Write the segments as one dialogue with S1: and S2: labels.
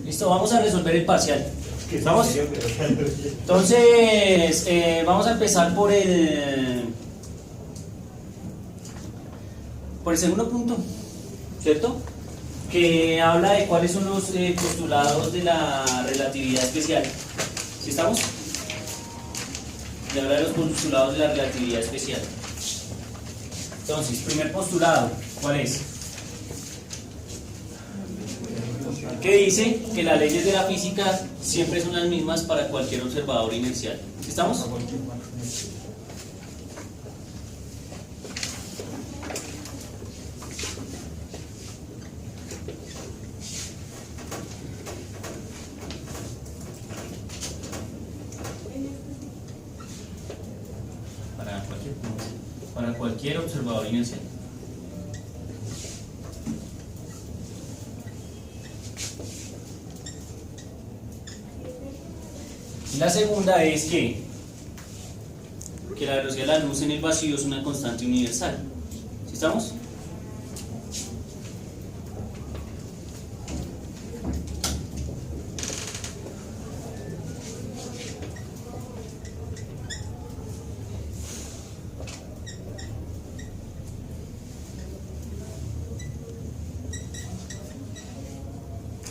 S1: Listo, vamos a resolver el parcial. ¿Estamos? Entonces, vamos a empezar por el segundo punto, ¿cierto? Que habla de cuáles son los postulados de la relatividad especial. ¿Sí estamos? Y habla de los postulados de la relatividad especial. Entonces, primer postulado, ¿cuál es? Que dice que las leyes de la física siempre son las mismas para cualquier observador inercial. ¿Sí estamos? Para cualquier observador inercial. La segunda es que la velocidad de la luz en el vacío es una constante universal. ¿Sí estamos?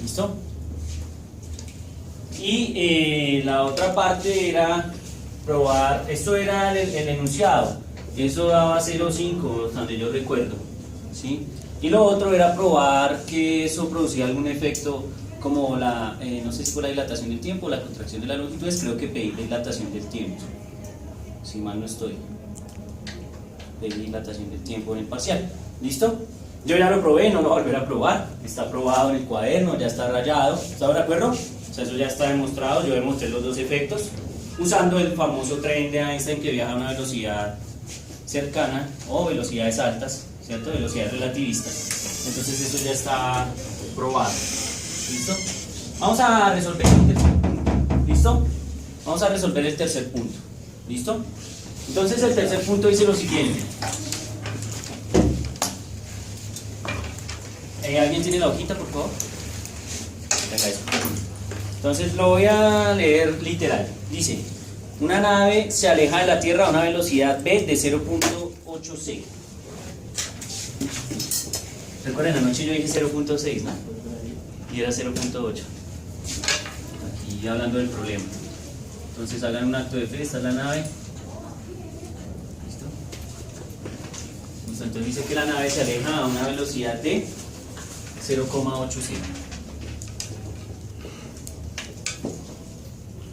S1: ¿Listo? Y la otra parte era probar, esto era el enunciado, eso daba 0,5, donde yo recuerdo, ¿sí? Y lo otro era probar que eso producía algún efecto como la, no sé si fue la dilatación del tiempo o la contracción de las longitudes, creo que pedí dilatación del tiempo, si mal no estoy, pedí dilatación del tiempo en el parcial, ¿listo? Yo ya lo probé, no lo voy a volver a probar, está aprobado en el cuaderno, ya está rayado, ¿está de acuerdo? O sea, eso ya está demostrado, yo demostré los dos efectos usando el famoso tren de Einstein que viaja a una velocidad cercana o velocidades altas, ¿cierto? Velocidades relativistas. Entonces eso ya está probado. ¿Listo? Vamos a resolver el tercer punto. ¿Listo? Vamos a resolver el tercer punto. ¿Listo? Entonces el tercer punto dice lo siguiente. ¿Alguien tiene la hojita, por favor? Acá eso. Entonces lo voy a leer literal. Dice, una nave se aleja de la Tierra a una velocidad v de 0.8 c. Recuerden, anoche yo dije 0.6, ¿no? Y era 0.8. Aquí hablando del problema. Entonces hagan un acto de fe, esta es la nave. ¿Listo? Entonces dice que la nave se aleja a una velocidad de 0,8 c.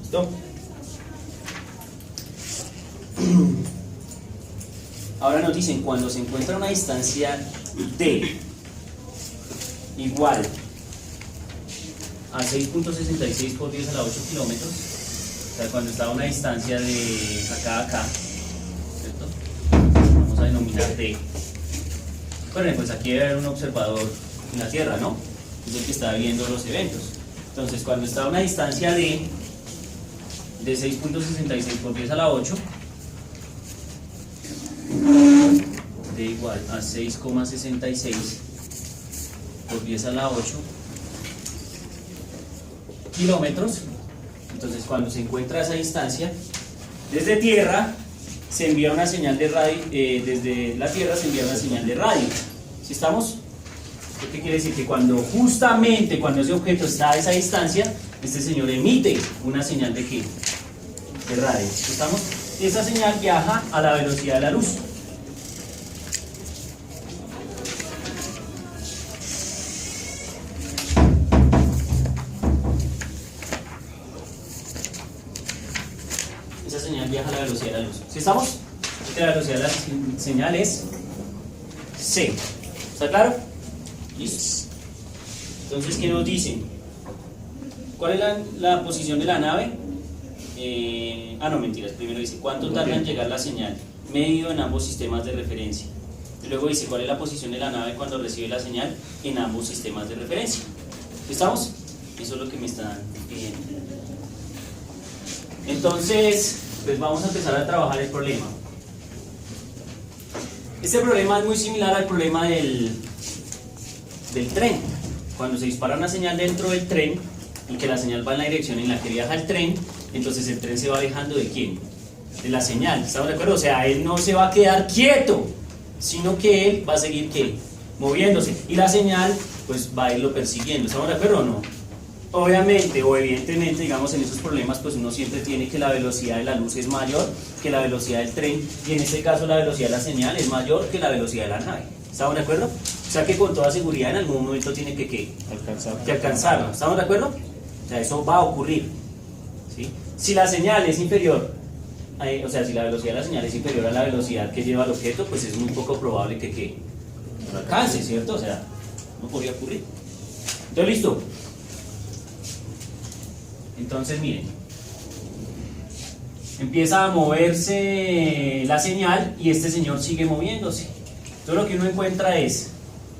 S1: ¿Listo? Ahora nos dicen cuando se encuentra una distancia d igual a 6.66 por 10 a la 8 kilómetros, o sea, cuando está a una distancia de acá a acá, ¿cierto? Vamos a denominar d. Bueno, pues aquí debe haber un observador en la Tierra, ¿no? Es el que está viendo los eventos. Entonces, cuando está a una distancia de 6.66 por 10 a la 8, de igual a 6,66 por 10 a la 8 kilómetros. Entonces, cuando se encuentra a esa distancia, desde Tierra se envía una señal de radio, desde la Tierra se envía una señal de radio. ¿Sí estamos? ¿Qué quiere decir? Que justamente cuando ese objeto está a esa distancia, este señor emite una señal de ¿qué? De radio. ¿Estamos? Y esa señal viaja a la velocidad de la luz. Esa señal viaja a la velocidad de la luz. ¿Sí estamos? La velocidad de la señal es c. ¿Está claro? Listo. Entonces, ¿qué nos dicen? ¿Cuál es la posición de la nave? No, mentiras. Primero dice, ¿cuánto tarda en llegar la señal? Medido en ambos sistemas de referencia. Y luego dice, ¿cuál es la posición de la nave cuando recibe la señal en ambos sistemas de referencia? ¿Estamos? Eso es lo que me están pidiendo. Entonces, pues vamos a empezar a trabajar el problema. Este problema es muy similar al problema del tren. cuando se dispara una señal dentro del tren y que la señal va en la dirección en la que viaja el tren, entonces el tren se va alejando ¿de quién? De la señal, ¿estamos de acuerdo? O sea, él no se va a quedar quieto, sino que él va a seguir ¿qué? Moviéndose, y la señal pues va a irlo persiguiendo, ¿estamos de acuerdo o no? Obviamente o evidentemente, digamos, en esos problemas pues uno siempre tiene que la velocidad de la luz es mayor que la velocidad del tren, y en este caso la velocidad de la señal es mayor que la velocidad de la nave, ¿estamos de acuerdo? O sea que con toda seguridad en algún momento tiene que alcanzarlo, ¿estamos de acuerdo? O sea, eso va a ocurrir, ¿sí? Si la señal es inferior, o sea, si la velocidad de la señal es inferior a la velocidad que lleva el objeto, pues es muy poco probable que lo alcance, ¿cierto? O sea, no podría ocurrir. Entonces, listo. Entonces, miren, empieza a moverse la señal y este señor sigue moviéndose. Entonces, lo que uno encuentra es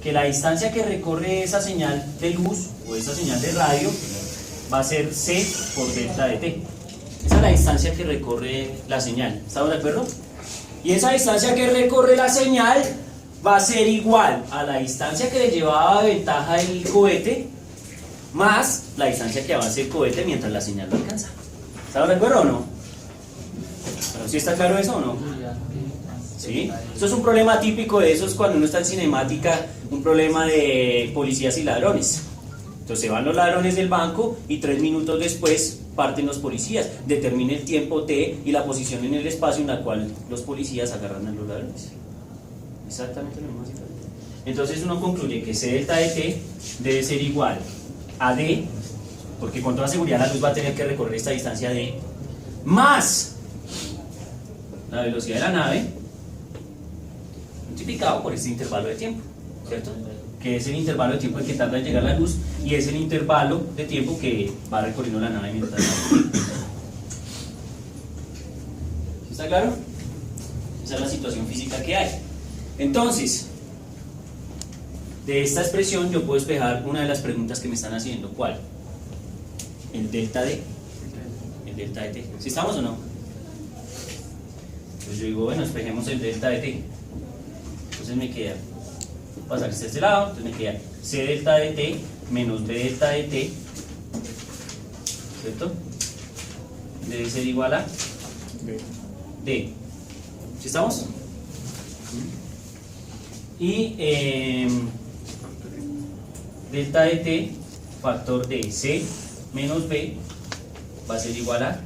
S1: que la distancia que recorre esa señal de luz o esa señal de radio va a ser c por delta de t. Esa es la distancia que recorre la señal, ¿estamos de acuerdo? Y esa distancia que recorre la señal va a ser igual a la distancia que le llevaba de ventaja el cohete más la distancia que avanza el cohete mientras la señal lo alcanza. ¿Estamos de acuerdo o no? ¿Pero sí está claro eso o no? ¿Sí? Eso es un problema típico de esos cuando uno está en cinemática, un problema de policías y ladrones. Entonces se van los ladrones del banco y 3 minutos después parten los policías. Determina el tiempo t y la posición en el espacio en la cual los policías agarran a los ladrones. Exactamente lo mismo. Entonces uno concluye que c delta de t debe ser igual a d, porque con toda seguridad la luz va a tener que recorrer esta distancia d, más la velocidad de la nave, multiplicado por este intervalo de tiempo, ¿cierto? Que es el intervalo de tiempo en que tarda en llegar la luz y es el intervalo de tiempo que va recorriendo la nave mientras ¿está claro? Esa es la situación física que hay. Entonces, de esta expresión yo puedo despejar una de las preguntas que me están haciendo. ¿Cuál? El delta d. El delta de t. ¿Sí estamos o no? Entonces yo digo, bueno, despejemos el delta de t. Entonces me queda, pasar este lado, entonces me queda c delta de t menos b delta de t, ¿cierto? Debe ser igual a d. ¿Sí estamos? Y delta de t, factor de c menos b, va a ser igual a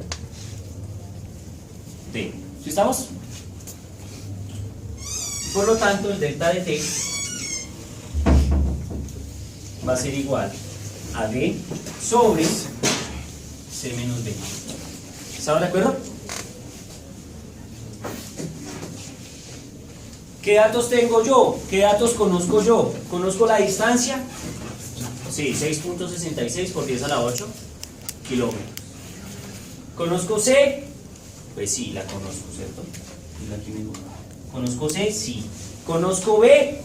S1: d. ¿Sí estamos? Por lo tanto, el delta de t va a ser igual a d sobre c menos b. ¿Estamos de acuerdo? ¿Qué datos tengo yo? ¿Qué datos conozco yo? ¿Conozco la distancia? Sí, 6.66 por 10 a la 8 kilómetros. ¿Conozco C? Pues sí, la conozco, ¿cierto? ¿Conozco C? Sí. ¿Conozco B?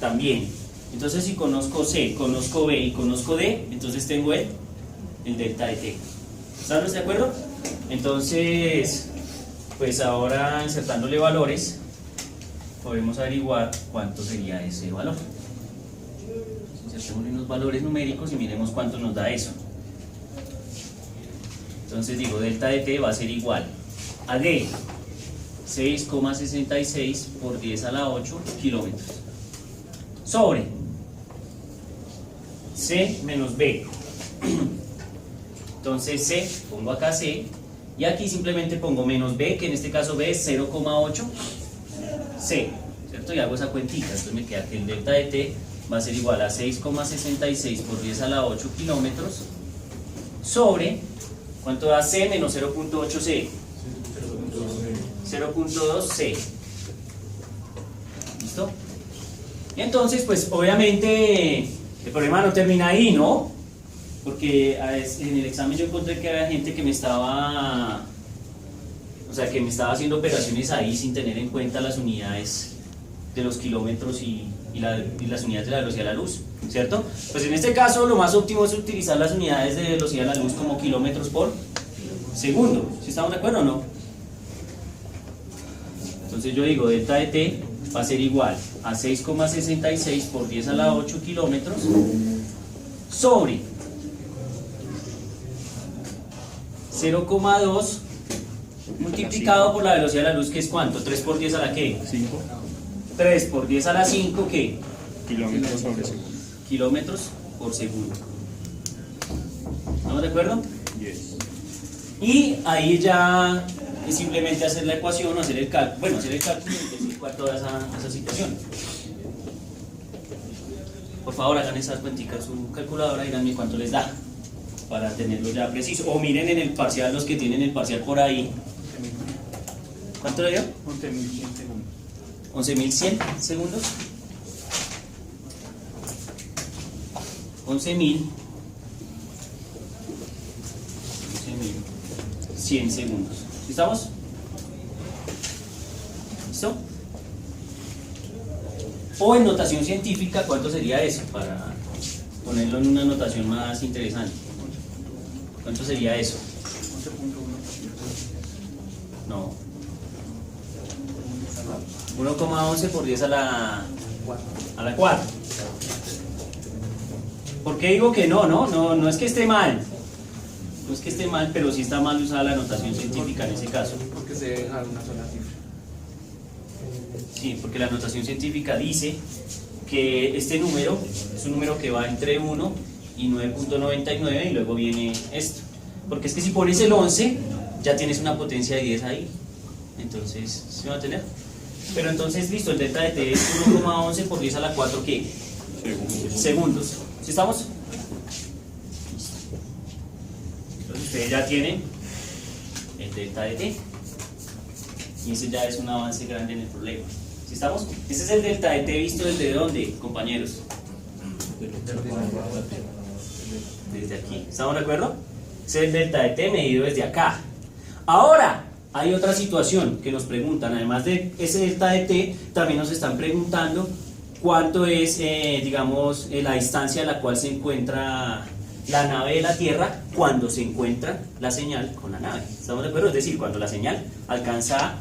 S1: También. Entonces, si conozco C, conozco B y conozco D, entonces tengo el delta de t. ¿Estamos de acuerdo? Entonces, pues ahora insertándole valores, podemos averiguar cuánto sería ese valor. Insertemos unos valores numéricos y miremos cuánto nos da eso. Entonces digo, delta de t va a ser igual a d, 6,66 por 10 a la 8 kilómetros, sobre c menos b. Entonces c, pongo acá c, y aquí simplemente pongo menos b, que en este caso b es 0,8 c, ¿cierto? Y hago esa cuentita, entonces me queda que el delta de t va a ser igual a 6,66 por 10 a la 8 kilómetros, sobre, ¿cuánto da c menos 0.8 c? 0.2 c. ¿Listo? Y entonces, pues obviamente el problema no termina ahí, ¿no? Porque en el examen yo encontré que había gente que me estaba, o sea, que me estaba haciendo operaciones ahí sin tener en cuenta las unidades de los kilómetros y las unidades de la velocidad de la luz, ¿cierto? Pues en este caso lo más óptimo es utilizar las unidades de velocidad de la luz como kilómetros por segundo. ¿Sí estamos de acuerdo o no? Entonces yo digo, delta de t va a ser igual a 6,66 por 10 a la 8 kilómetros sobre 0,2 multiplicado por la velocidad de la luz, que es ¿cuánto? 3 por 10 a la ¿qué?
S2: 5
S1: 3 por 10 a la 5, ¿qué?
S2: kilómetros sobre segundo.
S1: Kilómetros por segundo. ¿Estamos de acuerdo?
S2: Yes.
S1: Y ahí ya es simplemente hacer la ecuación, hacer el cálculo, bueno, hacer el cálculo y decir cuál toda esa situación. Por favor, hagan esas cuenticas su calculadora y díganme cuánto les da para tenerlo ya preciso. O miren en el parcial, los que tienen el parcial por ahí. ¿Cuánto le dio?
S2: 11.100 segundos.
S1: 11.100 segundos. 11.100 segundos. ¿Sí estamos? ¿Listo? O en notación científica, ¿cuánto sería eso? Para ponerlo en una notación más interesante. ¿Cuánto sería eso?
S2: 11.1.
S1: No. 1,11 por 10 a la 4. ¿Por qué digo que no es que esté mal. No es que esté mal, pero sí está mal usada la notación científica en ese caso.
S3: Porque se debe dejar una sola cifra.
S1: Sí, porque la notación científica dice que este número es un número que va entre 1 y 9.99 y luego viene esto. Porque es que si pones el 11, ya tienes una potencia de 10 ahí. Entonces, ¿se va a tener? Pero entonces, listo, el delta de t es 1,11 por 10 a la 4, ¿qué? Segundos. ¿Sí estamos? Entonces ustedes ya tienen el delta de t. Y ese ya es un avance grande en el problema. ¿Sí estamos? Ese es el delta de t visto desde dónde, compañeros. Desde aquí. ¿Estamos de acuerdo? Ese es el delta de t medido desde acá. Ahora, hay otra situación que nos preguntan. Además de ese delta de t, también nos están preguntando cuánto es, digamos, la distancia a la cual se encuentra la nave de la Tierra cuando se encuentra la señal con la nave. ¿Estamos de acuerdo? Es decir, cuando la señal alcanza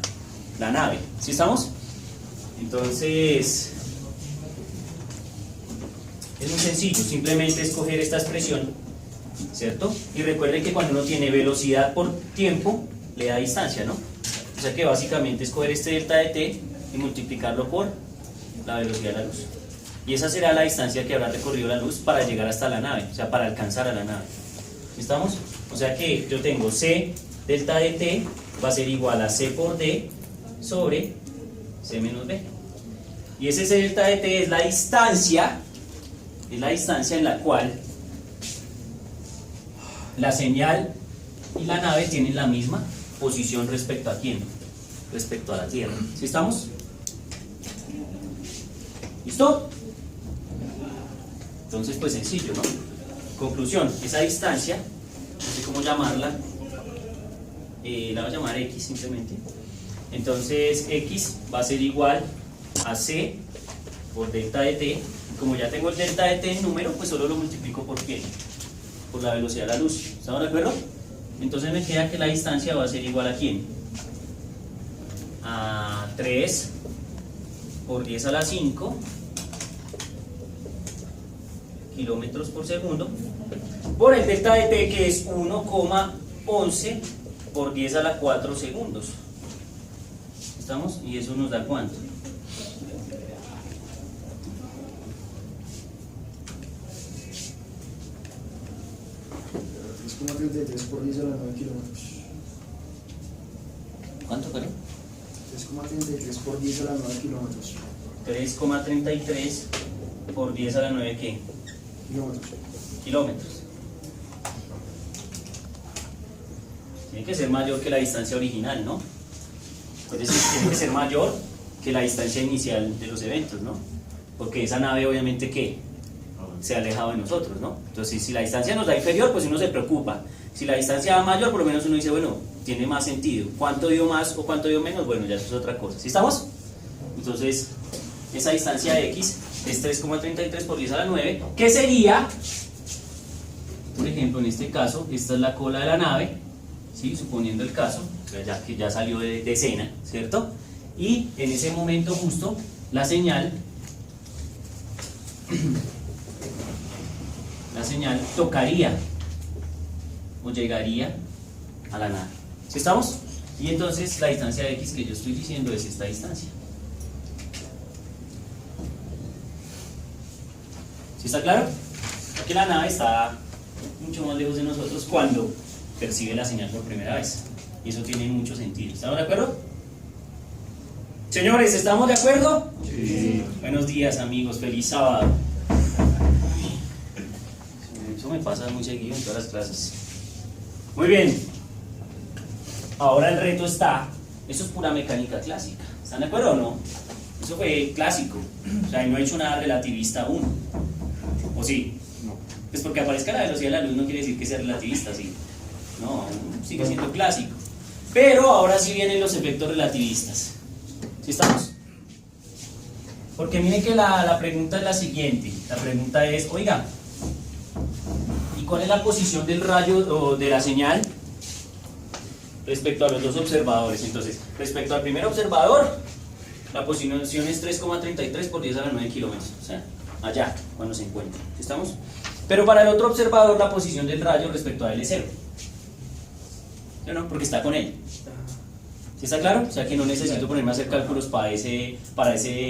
S1: la nave. ¿Sí estamos? Entonces, es muy sencillo, simplemente escoger esta expresión, ¿cierto? Y recuerden que cuando uno tiene velocidad por tiempo, le da distancia, ¿no? O sea que básicamente escoger este delta de t y multiplicarlo por la velocidad de la luz. Y esa será la distancia que habrá recorrido la luz para llegar hasta la nave, o sea, para alcanzar a la nave. ¿Estamos? O sea que yo tengo c delta de t va a ser igual a c por d sobre c menos b. Y ese c delta de t es la distancia en la cual la señal y la nave tienen la misma posición respecto a quién, respecto a la Tierra. ¿Sí estamos? ¿Listo? Entonces, pues sencillo, ¿no? Conclusión, esa distancia, no sé cómo llamarla, la voy a llamar x simplemente. Entonces, x va a ser igual a c por delta de t. Como ya tengo el delta de t en número, pues solo lo multiplico por qué, por la velocidad de la luz. ¿Estamos de acuerdo? Entonces me queda que la distancia va a ser igual a quién, a 3 por 10 a la 5 kilómetros por segundo por el delta de t, que es 1,11 por 10 a la 4 segundos. ¿Estamos? Y eso nos da ¿cuánto?
S4: Es como 33 por 10 a la 9 kilómetros.
S1: ¿Cuánto, Karen?
S4: 3,33 por 10 a la 9 kilómetros.
S1: 3,33 por 10 a la 9, ¿qué?
S4: Kilómetros.
S1: Kilómetros. Tiene que ser mayor que la distancia original, ¿no? Es decir, tiene que ser mayor que la distancia inicial de los eventos, ¿no? Porque esa nave obviamente ¿qué? Se ha alejado de nosotros, ¿no? Entonces, si la distancia nos da inferior, pues uno se preocupa. Si la distancia da mayor, por lo menos uno dice, bueno, tiene más sentido. ¿Cuánto dio más o cuánto dio menos? Bueno, ya eso es otra cosa. ¿Sí estamos? Entonces, esa distancia X es 3,33 por 10 a la 9, que sería, por ejemplo, en este caso, esta es la cola de la nave, ¿sí? Suponiendo el caso, ya que ya salió de escena, ¿cierto? Y en ese momento justo, la señal señal tocaría o llegaría a la nave. ¿Sí estamos? Y entonces la distancia X que yo estoy diciendo es esta distancia. ¿Sí está claro? Que la nave está mucho más lejos de nosotros cuando percibe la señal por primera vez. Y eso tiene mucho sentido. ¿Estamos de acuerdo? Señores, ¿estamos de acuerdo?
S2: Sí.
S1: Buenos días, amigos. Feliz sábado. Eso me pasa muy seguido en todas las clases. Muy bien. Ahora el reto está, eso es pura mecánica clásica. ¿Están de acuerdo o no? Eso fue clásico. O sea, no he hecho nada relativista aún. ¿O sí?
S2: No.
S1: Pues porque aparezca la velocidad de la luz no quiere decir que sea relativista, ¿sí? No, sigue siendo clásico. Pero ahora sí vienen los efectos relativistas. ¿Sí estamos? Porque miren que la pregunta es la siguiente. La pregunta es, oiga, ¿y cuál es la posición del rayo o de la señal respecto a los dos observadores? Entonces, respecto al primer observador, la posición es 3,33 por 10 a la 9 kilómetros. O sea, allá, cuando se encuentre. ¿Sí estamos? Pero para el otro observador, la posición del rayo respecto a él es 0. ¿Sí o no? Porque está con él. ¿Sí está claro? O sea que no necesito ponerme a hacer cálculos para ese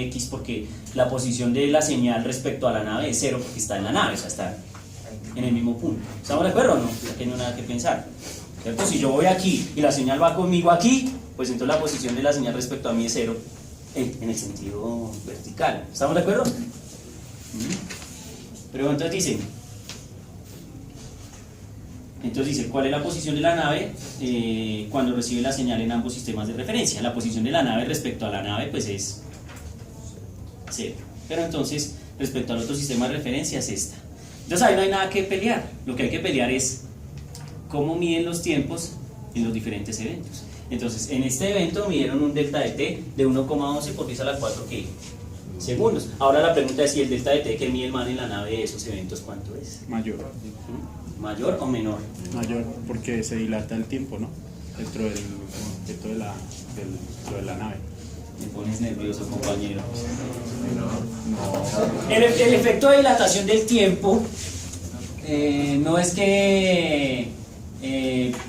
S1: X, porque la posición de la señal respecto a la nave es 0 porque está en la nave, o sea, está en el mismo punto. ¿Estamos de acuerdo o no? Aquí no hay nada que pensar. ¿Cierto? Si yo voy aquí y la señal va conmigo aquí, pues entonces la posición de la señal respecto a mí es 0 en el sentido vertical. ¿Estamos de acuerdo? Pero entonces dice, ¿cuál es la posición de la nave cuando recibe la señal en ambos sistemas de referencia? La posición de la nave respecto a la nave pues es 0. Pero entonces, respecto al otro sistema de referencia es esta. Entonces ahí no hay nada que pelear. Lo que hay que pelear es cómo miden los tiempos en los diferentes eventos. Entonces, en este evento midieron un delta de t de 1,11 por 10 a la 4 segundos. Ahora la pregunta es si el delta de t que mide el man en la nave de esos eventos, ¿cuánto es?
S2: Mayor.
S1: ¿Mayor o menor?
S2: Mayor, porque se dilata el tiempo, ¿no? Dentro de la nave.
S1: Me pones nervioso, compañero.
S2: No.
S1: El efecto de dilatación del tiempo no es que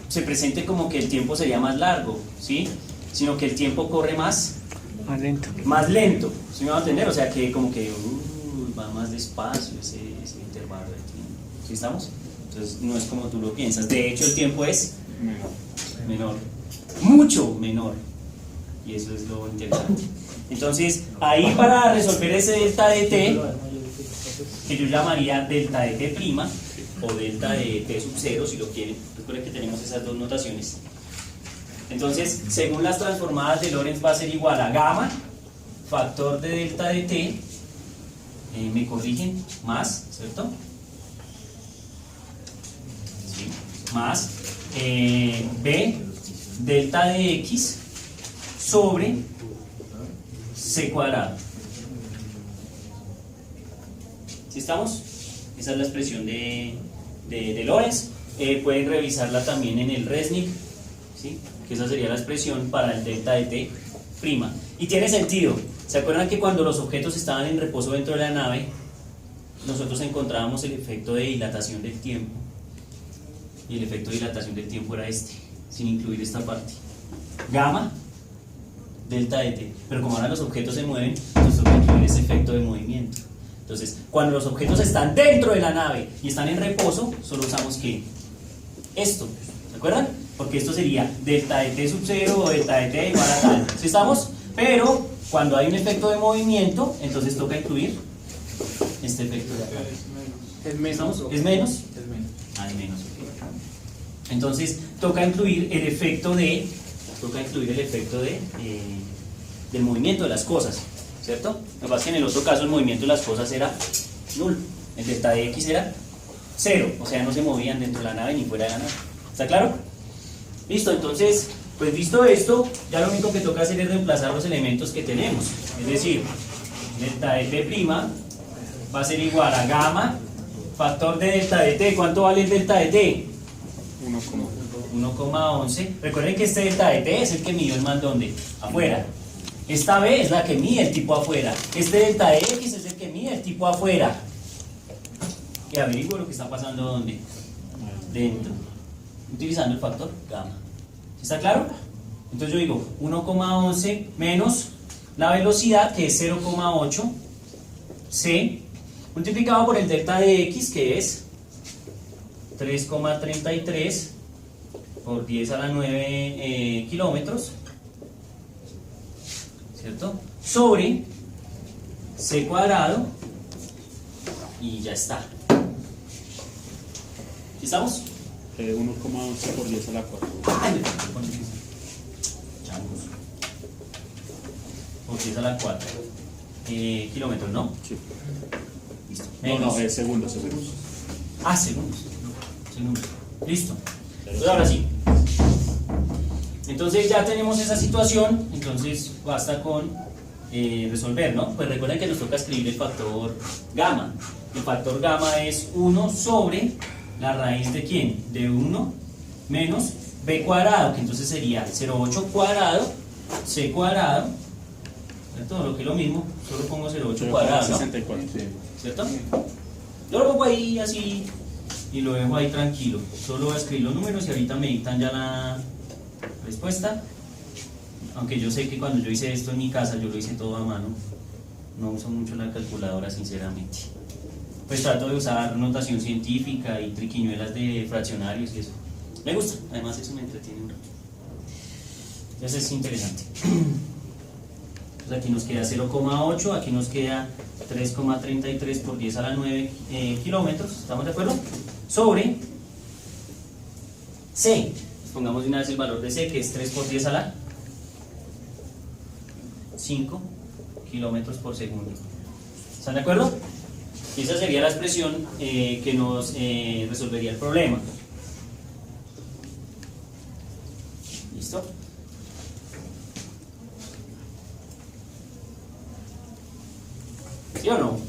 S1: se presente como que el tiempo sería más largo, ¿sí? Sino que el tiempo corre más lento, ¿sí me van a entender? O sea que como que va más despacio ese intervalo de tiempo. ¿Sí estamos? Entonces no es como tú lo piensas. De hecho el tiempo es menor, mucho menor. Y eso es lo interesante. Entonces ahí para resolver ese delta de t, que yo llamaría delta de t' o delta de t sub 0 si lo quieren. Recuerden que tenemos esas dos notaciones. Entonces, según las transformadas de Lorentz va a ser igual a gamma, factor de delta de t, me corrigen, más, ¿cierto? Sí, más b delta de x sobre c cuadrado. ¿Sí estamos? Esa es la expresión de Lorentz. Pueden revisarla también en el Resnick, ¿sí? Que esa sería la expresión para el delta de t'. Y tiene sentido. ¿Se acuerdan que cuando los objetos estaban en reposo dentro de la nave, nosotros encontrábamos el efecto de dilatación del tiempo? Y el efecto de dilatación del tiempo era este, sin incluir esta parte. Gamma, delta de t. Pero como ahora los objetos se mueven, entonces toca incluir ese efecto de movimiento. Entonces, cuando los objetos están dentro de la nave y están en reposo, solo usamos ¿qué? Esto. ¿Se acuerdan? Porque esto sería delta de t sub 0 o delta de t igual a tal. ¿Sí estamos? Pero cuando hay un efecto de movimiento, entonces toca incluir este efecto de acá.
S3: Es menos.
S1: ¿Estamos? ¿Es menos?
S3: Es menos.
S1: Ah, es menos. Entonces toca incluir el efecto de del movimiento de las cosas, ¿cierto? Lo que pasa es que en el otro caso el movimiento de las cosas era nulo. El delta de x era 0, o sea, no se movían dentro de la nave ni fuera de la nave. ¿Está claro? Listo, entonces, pues visto esto, ya lo único que toca hacer es reemplazar los elementos que tenemos. Es decir, delta de t' va a ser igual a gamma, factor de delta de t. ¿Cuánto vale el delta de t? 1,11. Recuerden que este delta de t es el que midió el man donde, afuera. Esta b es la que mide el tipo afuera. Este delta de x es el que mide el tipo afuera. y averiguo lo que está pasando donde dentro, utilizando el factor gamma. ¿Está claro? Entonces yo digo 1,11 menos la velocidad, que es 0,8 c, multiplicado por el delta de x, que es 3,33 por 10 a la 9 kilómetros, ¿cierto? Sobre c cuadrado, y ya está. ¿Sí estamos?
S2: 1,11 por 10 a la 4.
S1: Ay, me faltó poner eso. Changos. Por 10 a la 4 kilómetros, ¿no?
S2: Sí.
S1: Listo.
S2: No, segundos.
S1: Ah, segundos. Segundos. Listo. Entonces ahora sí. Entonces ya tenemos esa situación, entonces basta con resolver, ¿no? Pues recuerden que nos toca escribir el factor gamma. El factor gamma es 1 sobre la raíz de ¿quién? De 1 menos b cuadrado, que entonces sería 0,8 cuadrado, c cuadrado, ¿cierto? Lo que es lo mismo, solo pongo 0,8 cuadrado, ¿no?
S2: 64.
S1: ¿Cierto? Yo lo pongo ahí así y lo dejo ahí tranquilo. Solo voy a escribir los números y ahorita me dictan ya la respuesta. Aunque yo sé que cuando yo hice esto en mi casa, yo lo hice todo a mano. No uso mucho la calculadora, sinceramente. Pues trato de usar notación científica y triquiñuelas de fraccionarios y eso. Me gusta, además eso me entretiene un rato. Entonces es interesante. Pues aquí nos queda 0,8, aquí nos queda 3,33 por 10 a la 9 kilómetros, ¿estamos de acuerdo? Sobre C, pues pongamos de una vez el valor de C, que es 3 por 10 a la 5 kilómetros por segundo. ¿Están de acuerdo? Y esa sería la expresión que nos resolvería el problema. ¿Listo? ¿Sí o no?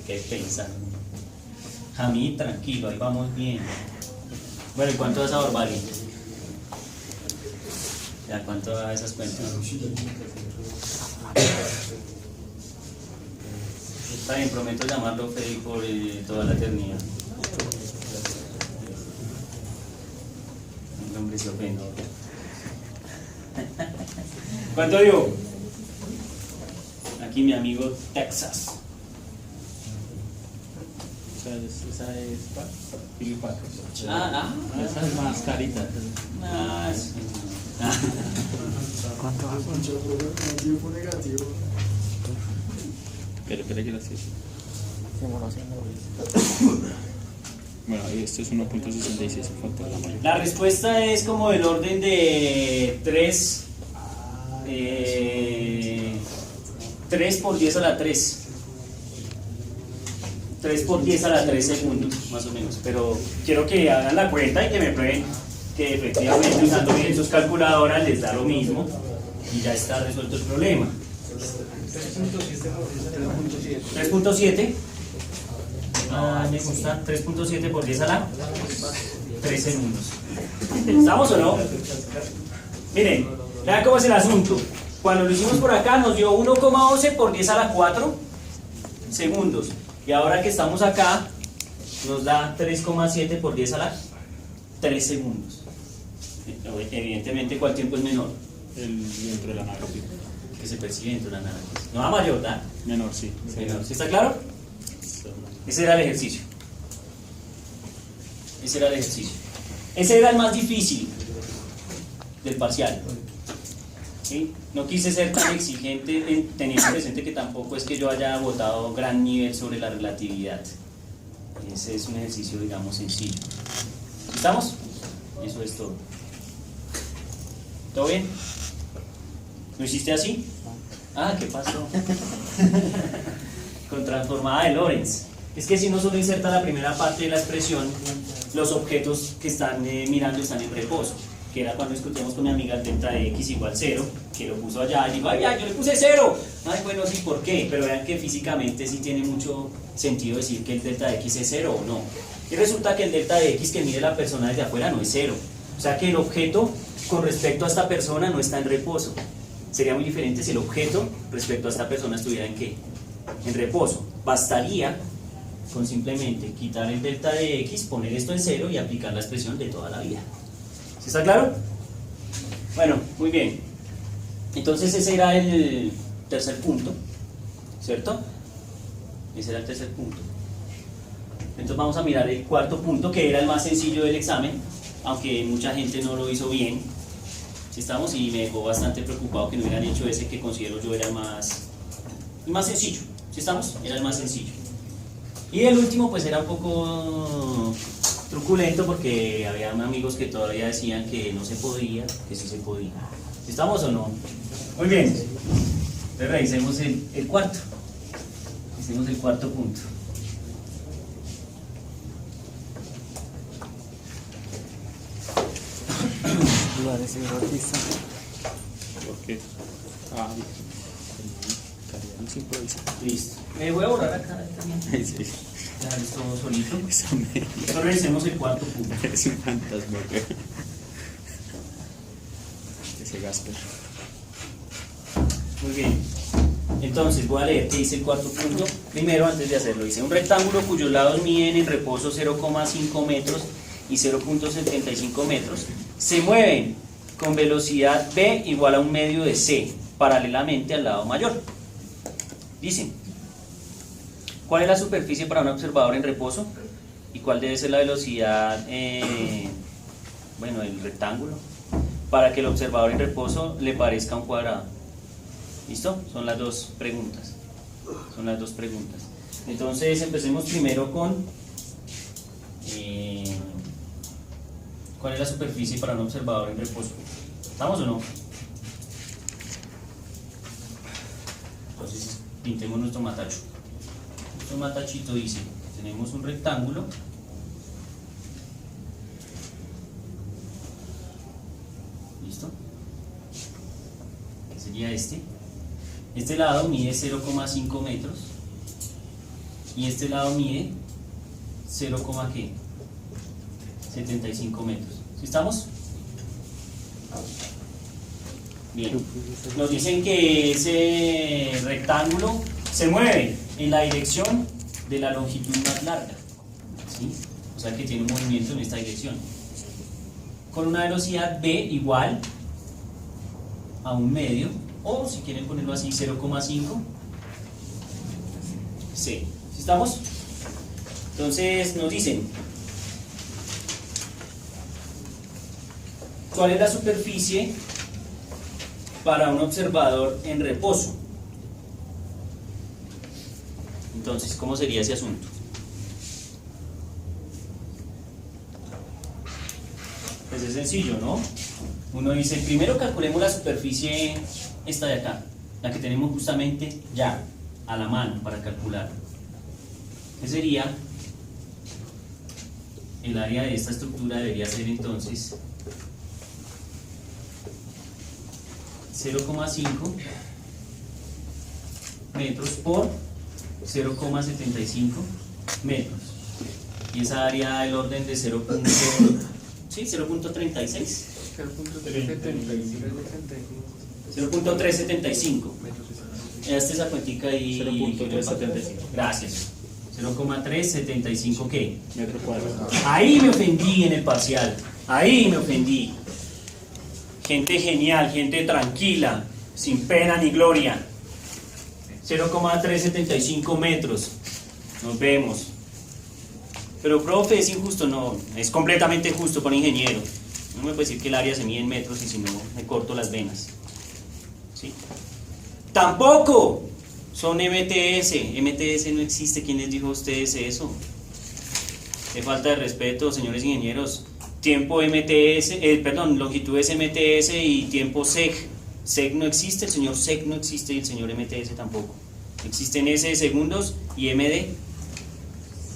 S1: ¿Qué pensar? A mí tranquilo, ahí vamos bien. Bueno, ¿y cuánto da esa Orvali? ¿Ya cuánto da esas cuentas? Está bien, prometo llamarlo Freddy por toda la eternidad. El hombre se ofende. ¿Cuánto dio? Aquí mi amigo Texas.
S2: Esa es Philip Pack. Esa es más carita.
S4: ¿Cuánto va? Tiempo negativo.
S2: Pero que la sí. Bueno, ahí esto es 1.66 el factor gamma.
S1: La respuesta es como del orden de 3 por 10 a la 3. 3 por 10 a la 3 segundos, más o menos. Pero quiero que hagan la cuenta y que me prueben que efectivamente usando bien sus calculadoras les da lo mismo y ya está resuelto el problema. 3.7. Ah, me gusta. 3.7 por 10 a la 3 segundos. ¿Estamos o no? Miren, vean cómo es el asunto. Cuando lo hicimos por acá nos dio 1,11 por 10 a la 4 segundos. Y ahora que estamos acá, nos da 3,7 por 10 a la 3 segundos. Evidentemente, ¿cuál tiempo es menor?
S2: El dentro de la nave.
S1: Que se percibe dentro de la nave. No a mayor, ¿verdad?
S2: Menor, sí.
S1: Menor. ¿Sí está claro? Ese era el ejercicio. Ese era el ejercicio. Ese era el más difícil del parcial. ¿Sí? No quise ser tan exigente, teniendo presente que tampoco es que yo haya votado gran nivel sobre la relatividad. Ese es un ejercicio, digamos, sencillo. ¿Estamos? Eso es todo. ¿Todo bien? ¿Lo hiciste así? Ah, ¿qué pasó? Con transformada de Lorentz. Es que si no solo inserta la primera parte de la expresión, los objetos que están mirando están en reposo. Que era cuando discutíamos con mi amiga el delta de x igual 0, que lo puso allá, y digo, ay, ya, yo le puse 0. Ay, bueno, sí, ¿por qué? Pero vean que físicamente sí tiene mucho sentido decir que el delta de x es 0 o no. Y resulta que el delta de x que mide la persona desde afuera no es 0. O sea que el objeto con respecto a esta persona no está en reposo. Sería muy diferente si el objeto respecto a esta persona estuviera en ¿qué? En reposo. Bastaría con simplemente quitar el delta de x, poner esto en 0 y aplicar la expresión de toda la vida. ¿Sí está claro? Bueno, muy bien. Entonces ese era el tercer punto, ¿cierto? Ese era el tercer punto. Entonces vamos a mirar el cuarto punto, que era el más sencillo del examen, aunque mucha gente no lo hizo bien. ¿Sí estamos? Y me dejó bastante preocupado que no hubieran hecho ese que considero yo era el más sencillo. ¿Sí estamos? Era el más sencillo. Y el último pues era un poco truculento porque había amigos que todavía decían que no se podía, que sí se podía. ¿Sí estamos o no? Muy bien. Entonces revisemos el cuarto. Hicimos el cuarto punto.
S2: Lugares erotistas. ¿Por qué? Ah, Cariano improvisa.
S1: Listo. Me voy a borrar acá también.
S2: Sí.
S1: Dejar esto solito.
S2: Eso me...
S1: Entonces revisemos el cuarto punto.
S2: Es un fantasma, güey. Ese Gasper.
S1: Muy bien. Entonces voy a leer qué dice el cuarto punto. Primero, antes de hacerlo, dice un rectángulo cuyos lados miden en reposo 0,5 metros y 0,75 metros se mueven con velocidad v igual a un medio de c paralelamente al lado mayor. Dicen, ¿cuál es la superficie para un observador en reposo? ¿Y cuál debe ser la velocidad, bueno, el rectángulo, para que el observador en reposo le parezca un cuadrado? ¿Listo? Son las dos preguntas. Son las dos preguntas. Entonces empecemos primero con ¿cuál es la superficie para un observador en reposo? ¿Estamos o no? Entonces pintemos nuestro matacho. Nuestro matachito dice, tenemos un rectángulo ¿listo? ¿Qué sería este? Este lado mide 0,5 metros y este lado mide 0,75 metros. ¿Sí estamos? Bien. Nos dicen que ese rectángulo se mueve en la dirección de la longitud más larga, ¿sí? O sea que tiene un movimiento en esta dirección. Con una velocidad v igual a un medio, o si quieren ponerlo así, 0,5 c. ¿Sí estamos? Entonces nos dicen, ¿cuál es la superficie para un observador en reposo? Entonces, ¿cómo sería ese asunto? Pues es sencillo, ¿no? Uno dice, primero calculemos la superficie esta de acá, la que tenemos justamente ya a la mano para calcular. ¿Qué sería? El área de esta estructura debería ser entonces 0,5 metros por 0,75 metros. Y esa área del orden de 0.36. 0.375. Hazte esa cuentica ahí.
S2: 0.375.
S1: Gracias. 0,375 ¿qué?
S2: Metro cuadrado.
S1: Ahí me ofendí en el parcial. Ahí me ofendí. Gente genial, gente tranquila, sin pena ni gloria. 0,375 metros. Nos vemos. Pero profe, es injusto. No, es completamente justo para un ingeniero. No me puede decir que el área se mide en metros y si no me corto las venas. ¿Sí? Tampoco son MTS. MTS no existe. ¿Quién les dijo a ustedes eso? Qué falta de respeto, señores ingenieros. Tiempo MTS, longitud es MTS y tiempo sec. Sec no existe, el señor sec no existe y el señor MTS tampoco. Existen S de segundos y M de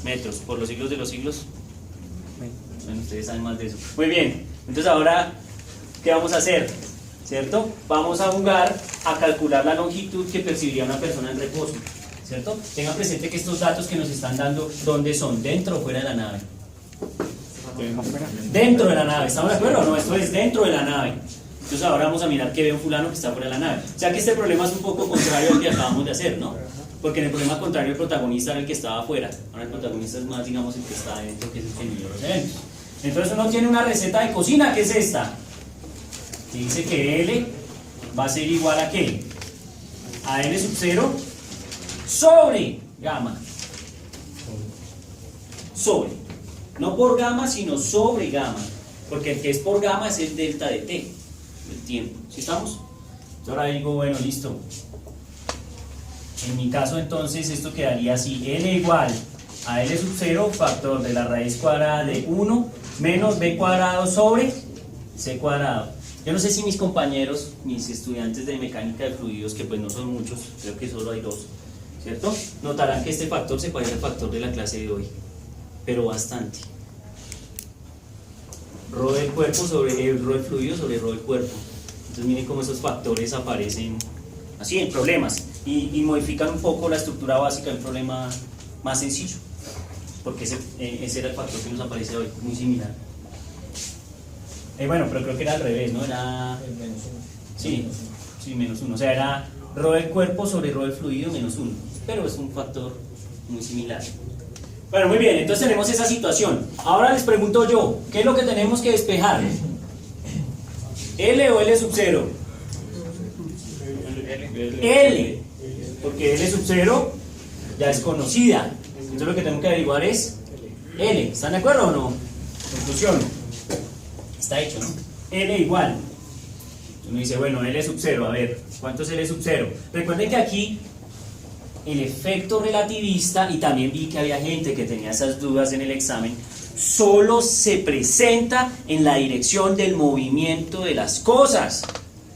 S1: metros, por los siglos de los siglos. Bueno, ustedes saben más de eso. Muy bien, entonces ahora, ¿qué vamos a hacer? ¿Cierto? Vamos a jugar a calcular la longitud que percibiría una persona en reposo. ¿Cierto? Tengan presente que estos datos que nos están dando, ¿dónde son? ¿Dentro o fuera de la nave? Dentro de la nave, ¿estamos de acuerdo? No, esto es dentro de la nave. Entonces ahora vamos a mirar qué ve un fulano que está fuera de la nave. O sea que este problema es un poco contrario al que acabamos de hacer, ¿no? Porque en el problema contrario el protagonista era el que estaba afuera. Ahora el protagonista es más, digamos, el que está adentro, que es el que midió los eventos. Entonces uno tiene una receta de cocina, que es esta. Que dice que L va a ser igual a ¿qué? A L sub 0 sobre gamma. Sobre. No por gamma, sino sobre gamma. Porque el que es por gamma es el delta de t, el tiempo. ¿Sí estamos? Entonces ahora digo, bueno, listo. En mi caso entonces esto quedaría así, L igual a L sub 0 factor de la raíz cuadrada de 1 menos B cuadrado sobre C cuadrado. Yo no sé si mis compañeros, mis estudiantes de mecánica de fluidos, que pues no son muchos, creo que solo hay 2, ¿cierto? Notarán que este factor se parece al factor de la clase de hoy, pero bastante. Rho del cuerpo sobre rho del fluido sobre rho del cuerpo. Entonces miren cómo esos factores aparecen así en problemas y modifican un poco la estructura básica de un problema más sencillo, porque ese era el factor que nos aparece hoy, muy similar. Bueno, pero creo que era al revés, ¿no? Era
S4: El menos 1.
S1: sí, sí, menos 1, o sea, era rho del cuerpo sobre rho del fluido menos 1, pero es un factor muy similar. Bueno, muy bien, entonces tenemos esa situación. Ahora les pregunto yo, ¿qué es lo que tenemos que despejar? ¿L o L sub 0? L, porque L sub 0 ya es conocida. Entonces lo que tengo que averiguar es L. ¿Están de acuerdo o no? Conclusión. Está hecho, ¿no? L igual. Uno dice, bueno, L sub 0, a ver, ¿cuánto es L sub 0? Recuerden que aquí el efecto relativista, y también vi que había gente que tenía esas dudas en el examen, solo se presenta en la dirección del movimiento de las cosas.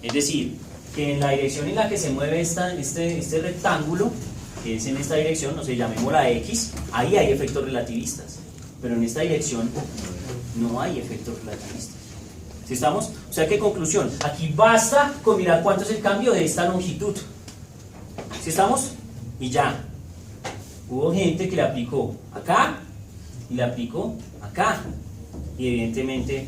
S1: Es decir, que en la dirección en la que se mueve este rectángulo, que es en esta dirección, no sé, llamémosla X, ahí hay efectos relativistas. Pero en esta dirección no hay efectos relativistas. ¿Sí estamos? O sea, ¿qué conclusión? Aquí basta con mirar cuánto es el cambio de esta longitud. ¿Sí estamos? Y ya. Hubo gente que le aplicó acá y le aplicó acá. Y evidentemente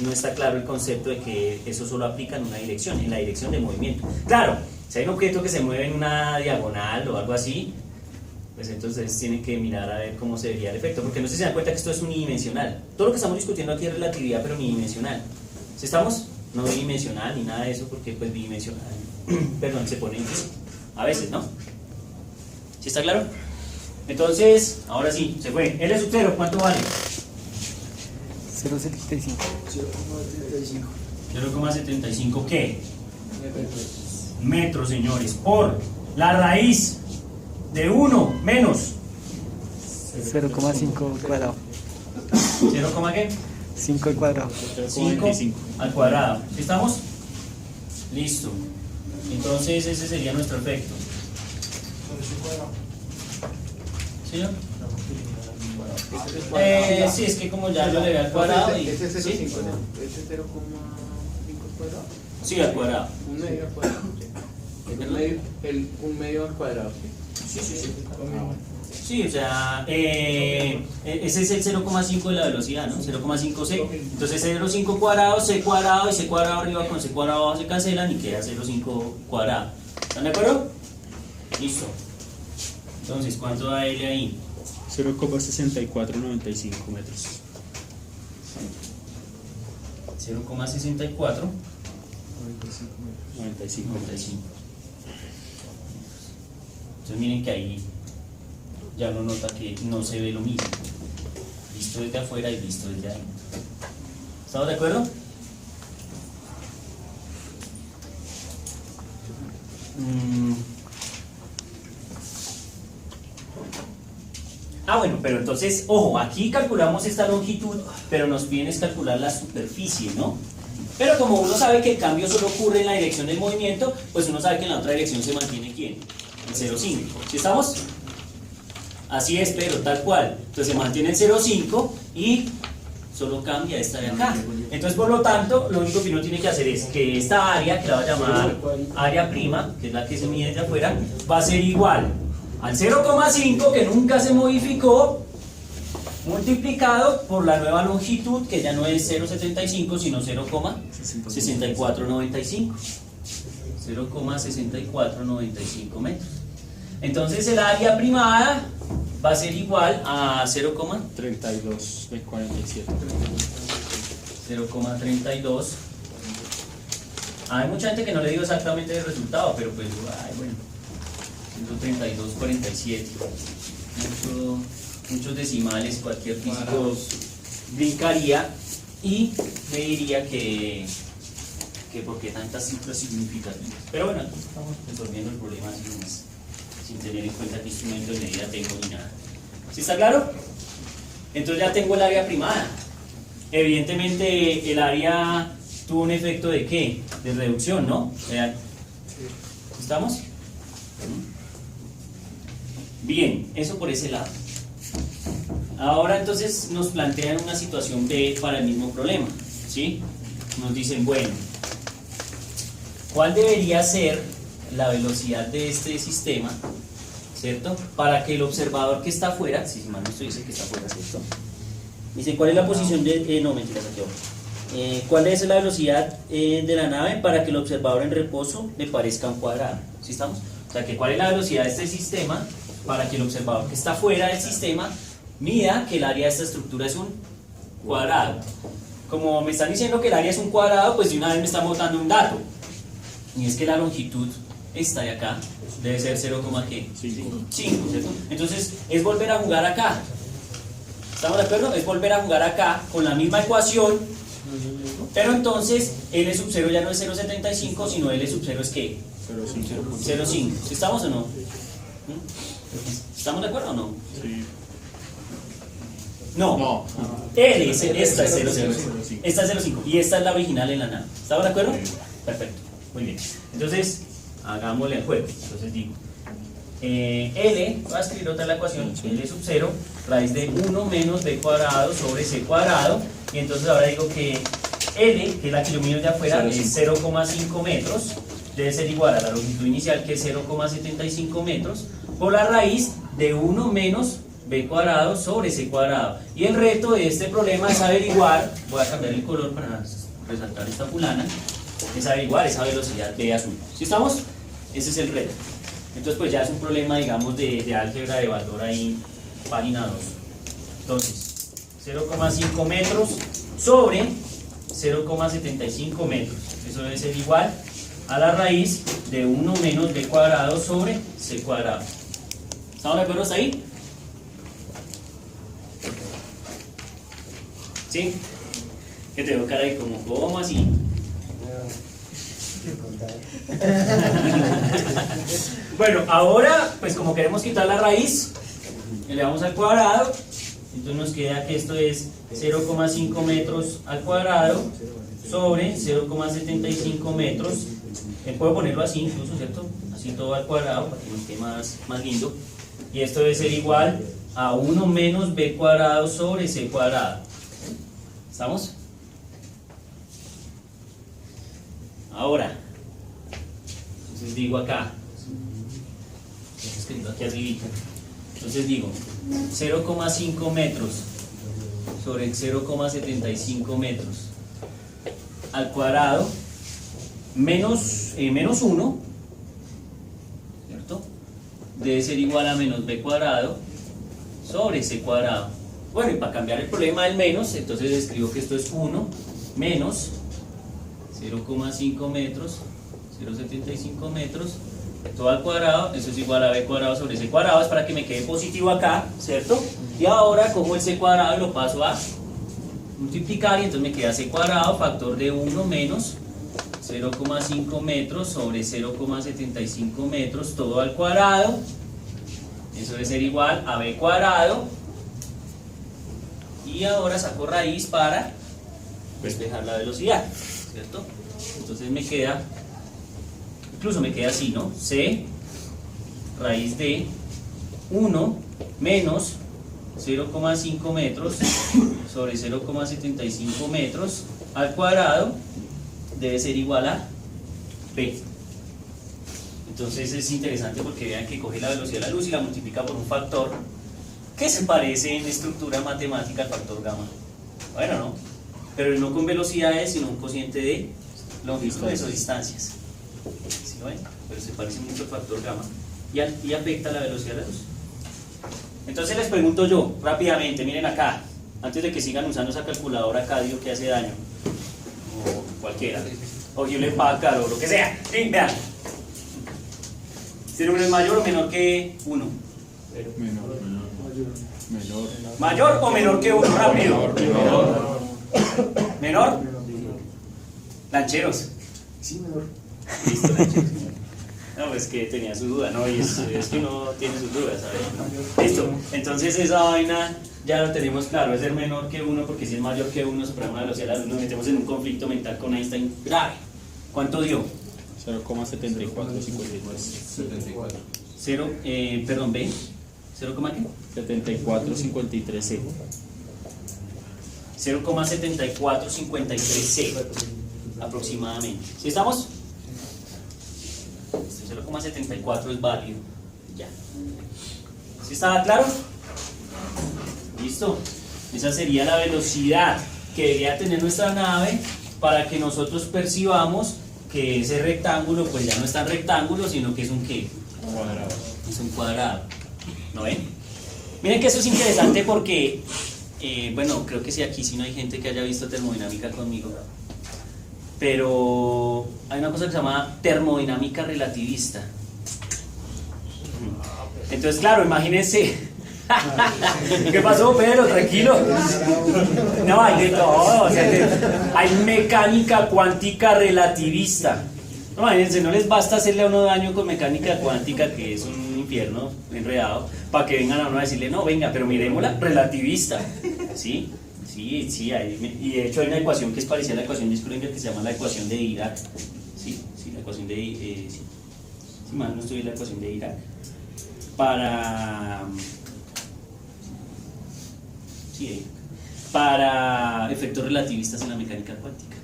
S1: no está claro el concepto de que eso solo aplica en una dirección, en la dirección de movimiento. Claro, si hay un objeto que se mueve en una diagonal o algo así, pues entonces tienen que mirar a ver cómo se vería el efecto, porque no sé si se dan cuenta que esto es unidimensional. Todo lo que estamos discutiendo aquí es relatividad, pero unidimensional. ¿Sí estamos? No bidimensional ni nada de eso, porque pues bidimensional, perdón, se pone a veces, ¿no? ¿Sí está claro? Entonces, ahora sí, se fue. L sub 0, ¿cuánto vale?
S5: 0,75.
S1: 0,75 ¿qué? Metros, señores, por la raíz de 1 menos
S5: 0,5 cuadrado.
S1: 0, ¿qué?
S5: 5 al cuadrado.
S1: 5 al cuadrado. ¿Sí estamos? Listo. Entonces ese sería nuestro efecto. ¿Sí, no? Sí, es que como ya lo le al cuadrado y...
S3: Este es 0,5,
S1: ¿sí?
S3: ¿no? Este es 0,5 cuadrado.
S1: Sí, al cuadrado.
S3: Un medio al cuadrado. Un medio al cuadrado.
S1: Sí. Sí, o sea, ese es el 0,5 de la velocidad, ¿no? 0,5c. Entonces 0,5 cuadrado, c cuadrado y c cuadrado arriba con c cuadrado abajo se cancelan y queda 0,5 cuadrado. ¿Están de acuerdo? Listo. Entonces, ¿cuánto da L ahí?
S2: 0,6495 metros.
S1: 0,64
S2: 95 metros.
S1: Entonces miren que ahí ya uno nota que no se ve lo mismo, visto desde afuera y visto desde ahí. ¿Estamos de acuerdo? Bueno, pero entonces, ojo, aquí calculamos esta longitud, pero nos piden es calcular la superficie, ¿no? Pero como uno sabe que el cambio solo ocurre en la dirección del movimiento, pues uno sabe que en la otra dirección se mantiene ¿quién? El 0,5. ¿Sí estamos? Así es, pero tal cual. Entonces se mantiene el 0,5 y solo cambia esta de acá. Entonces, por lo tanto, lo único que uno tiene que hacer es que esta área, que la va a llamar área prima, que es la que se mide desde afuera, va a ser igual al 0,5, que nunca se modificó, multiplicado por la nueva longitud, que ya no es 0,75, sino 0,6495. 0,6495 metros. Entonces el área primada va a ser igual a
S2: 32 de 47.
S1: 0,32. Hay mucha gente que no le digo exactamente el resultado, pero pues, ay, bueno, 132,47. Muchos decimales, cualquier físico brincaría y me diría que por qué tantas cifras significativas. Pero bueno, aquí estamos resolviendo el problema sin tener en cuenta qué instrumento de medida tengo ni nada. ¿Sí está claro? Entonces ya tengo el área primada. Evidentemente el área tuvo un efecto de ¿qué? De reducción, ¿no? Vean. ¿Estamos? Bien, eso por ese lado. Ahora entonces nos plantean una situación B para el mismo problema, ¿sí? Nos dicen, bueno, ¿cuál debería ser la velocidad de este sistema, ¿cierto? Para que el observador que está afuera, si mal no estoy, dice que está afuera, ¿cierto? Dicen, ¿cuál es la posición de... no, mentiras, aquí abajo. ¿Cuál es la velocidad de la nave para que el observador en reposo le parezca un cuadrado? ¿Sí estamos? O sea, que ¿cuál es la velocidad de este sistema para que el observador que está fuera del sistema mida que el área de esta estructura es un cuadrado? Como me están diciendo que el área es un cuadrado, pues de una vez me están botando un dato. Y es que la longitud esta de acá debe ser 0,5, ¿cierto? Entonces es volver a jugar acá. ¿Estamos de acuerdo? Es volver a jugar acá con la misma ecuación, pero entonces L sub 0 ya no es 0,75, sino L sub 0 es ¿qué? 0,5. ¿Sí estamos o no? ¿Estamos de acuerdo o no?
S2: Sí.
S1: No. L, esta es 0,05. Esta es 0,5 y esta es la original en la nave. ¿Estamos de acuerdo? Perfecto. Muy bien. Entonces, hagámosle el juego. Entonces digo, L, voy a escribir otra la ecuación, L sub 0, raíz de 1 menos b cuadrado sobre c cuadrado, y entonces ahora digo que L, que es la que yo mido de afuera, es 0,5 metros, debe ser igual a la longitud inicial, que es 0,75 metros, por la raíz de 1 menos b cuadrado sobre c cuadrado. Y el reto de este problema es averiguar, voy a cambiar el color para resaltar esta fulana, es averiguar esa velocidad b azul. ¿Sí estamos? Ese es el reto. Entonces pues ya es un problema, digamos, de álgebra de valor ahí, página 2. Entonces, 0,5 metros sobre 0,75 metros. Eso debe ser igual a la raíz de 1 menos b cuadrado sobre c cuadrado. ¿Estamos de acuerdo hasta ahí? ¿Sí? Que te veo cara de como, ¿cómo así? Bueno, ahora, pues como queremos quitar la raíz, le damos al cuadrado, entonces nos queda que esto es 0,5 metros al cuadrado sobre 0,75 metros. Puedo ponerlo así incluso, ¿cierto? Así todo al cuadrado para que nos quede más lindo. Y esto debe ser igual a 1 menos b cuadrado sobre c cuadrado. ¿Estamos? Ahora, entonces digo acá, escrito aquí arriba, entonces digo 0,5 metros sobre 0,75 metros al cuadrado menos 1, ¿cierto? Debe ser igual a menos b cuadrado sobre c cuadrado. Bueno, y para cambiar el problema del menos, entonces escribo que esto es 1 menos 0,5 metros, 0,75 metros, todo al cuadrado, eso es igual a b cuadrado sobre c cuadrado, es para que me quede positivo acá, ¿cierto? Y ahora cojo el c cuadrado y lo paso a multiplicar y entonces me queda c cuadrado, factor de 1 menos 0,5 metros sobre 0,75 metros, todo al cuadrado, eso debe ser igual a b cuadrado, y ahora saco raíz para despejar la velocidad, ¿cierto? Entonces me queda, incluso me queda así, ¿no? C raíz de 1 menos 0,5 metros sobre 0,75 metros al cuadrado debe ser igual a B. Entonces es interesante porque vean que coge la velocidad de la luz y la multiplica por un factor que se parece en estructura matemática al factor gamma. Bueno, ¿no? Pero no con velocidades, sino un cociente de longitudes o distancias. ¿Sí ven? Pero se parece mucho al factor gamma. y afecta la velocidad de la luz. Entonces les pregunto yo, rápidamente, miren acá, antes de que sigan usando esa calculadora Cadio que hace daño, o cualquiera, o Hewlett Packard o lo que sea, sí, vean. ¿0 es mayor o menor que 1? ¿Mayor o menor que 1? Rápido. ¿Menor? Lancheros.
S4: Sí, menor.
S1: Listo, lancheros. No, pues que tenía su duda, ¿no? Y es que uno tiene sus dudas, ¿sabes? ¿No? Listo, entonces esa vaina ya lo tenemos claro, es ser menor que 1, porque si es mayor que 1, superamos la velocidad de la luz, nos metemos en un conflicto mental con Einstein grave. ¿Cuánto dio?
S2: 0,7453.
S1: 0, perdón, ¿B? ¿0, qué?
S2: 7453C.
S1: 0,7453C aproximadamente. ¿Sí estamos? 0,74 es válido. Ya. ¿Sí estaba claro? Listo. Esa sería la velocidad que debería tener nuestra nave para que nosotros percibamos que ese rectángulo pues ya no es tan rectángulo, sino que es un ¿qué?
S2: Cuadrado.
S1: Es un cuadrado. ¿No ven? Miren que eso es interesante porque, bueno, creo que sí, aquí sí no hay gente que haya visto termodinámica conmigo. Pero hay una cosa que se llama termodinámica relativista. Entonces, claro, imagínense. ¿Qué pasó, Pedro? Tranquilo. No, hay de todo. O sea, hay mecánica cuántica relativista. No, imagínense, no les basta hacerle a uno daño con mecánica cuántica, que es un infierno enredado, para que vengan a uno a decirle, no, venga, pero miremosla relativista. ¿Sí? Sí, y de hecho hay una ecuación que es parecida a la ecuación de Schrödinger que se llama la ecuación de Dirac. Sí, la ecuación de sí, mal no estoy en la ecuación de Dirac. Para efectos relativistas en la mecánica cuántica.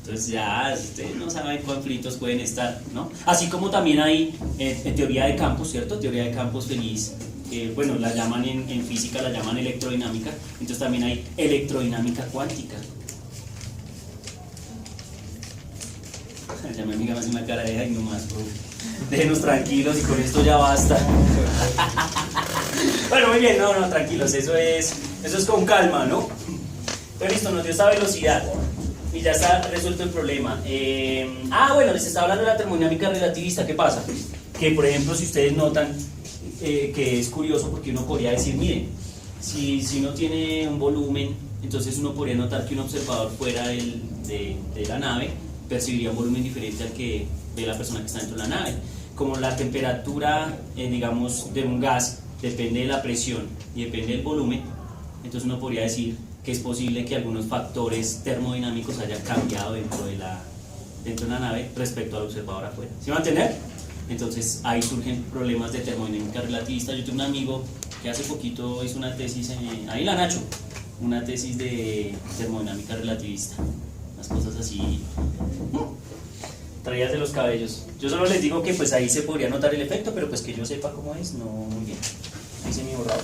S1: Entonces ya ustedes no saben conflictos pueden estar, ¿no? Así como también hay teoría de campos, ¿cierto? Teoría de campos feliz. Bueno, la llaman en física, la llaman electrodinámica, entonces también hay electrodinámica cuántica. Ya mi amiga me hace una cara de ay no más, bro. Déjenos tranquilos y con esto ya basta. Bueno, muy bien, no, tranquilos, eso es con calma, ¿no? Pero listo, nos dio esta velocidad y ya está resuelto el problema. Bueno, les estaba hablando de la termodinámica relativista, ¿qué pasa? Que por ejemplo, si ustedes notan, que es curioso porque uno podría decir, miren, si uno tiene un volumen, entonces uno podría notar que un observador fuera de la nave percibiría un volumen diferente al que ve la persona que está dentro de la nave. Como la temperatura, digamos, de un gas depende de la presión y depende del volumen, entonces uno podría decir que es posible que algunos factores termodinámicos hayan cambiado dentro de la nave respecto al observador afuera. ¿Sí van a entender? Entonces ahí surgen problemas de termodinámica relativista. Yo tengo un amigo que hace poquito hizo una tesis, ahí la Nacho, una tesis de termodinámica relativista. Las cosas así, traídas de los cabellos. Yo solo les digo que pues ahí se podría notar el efecto, pero pues que yo sepa cómo es, no muy bien. Ahí se me borrado.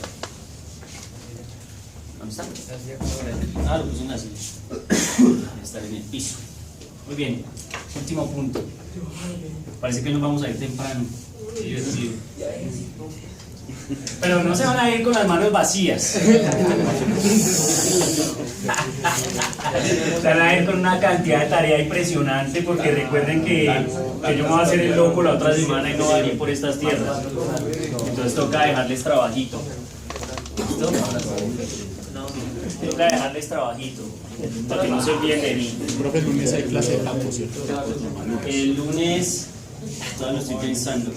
S1: ¿Dónde está? Lo puse en la silla. Está en el piso. Muy bien, último punto. Parece que nos vamos a ir temprano. Pero no se van a ir con las manos vacías. Se van a ir con una cantidad de tarea impresionante, porque recuerden que yo me voy a hacer el loco la otra semana y no voy a ir por estas tierras. Entonces toca dejarles trabajito. ¿Listo? Toca dejarles trabajito para que no se olviden de mí.
S2: Profe, el lunes hay clase de campo, ¿cierto?
S1: El lunes, todavía lo estoy pensando.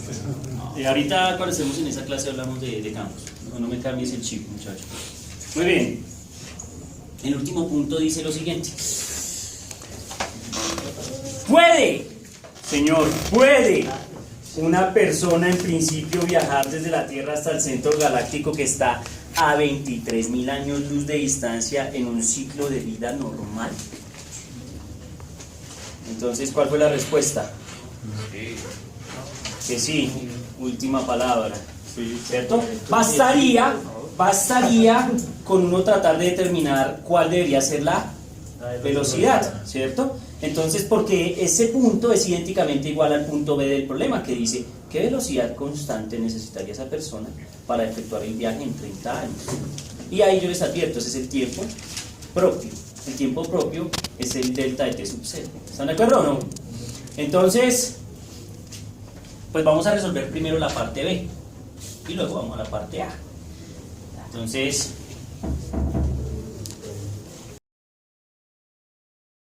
S1: Ahorita cuando estemos en esa clase hablamos de campos. No me cambies el chip, muchacho. Muy bien. El último punto dice lo siguiente. ¿Puede, señor, puede una persona en principio viajar desde la Tierra hasta el centro galáctico que está a 23.000 años luz de distancia en un ciclo de vida normal? Entonces, ¿cuál fue la respuesta? Que sí, última palabra, ¿cierto? Bastaría con uno tratar de determinar cuál debería ser la velocidad, ¿cierto? Entonces, porque ese punto es idénticamente igual al punto B del problema, que dice, ¿qué velocidad constante necesitaría esa persona para efectuar el viaje en 30 años? Y ahí yo les advierto, ese es el tiempo propio. El tiempo propio es el delta de t sub 0. ¿Están de acuerdo o no? Entonces, pues vamos a resolver primero la parte B y luego vamos a la parte A. Entonces,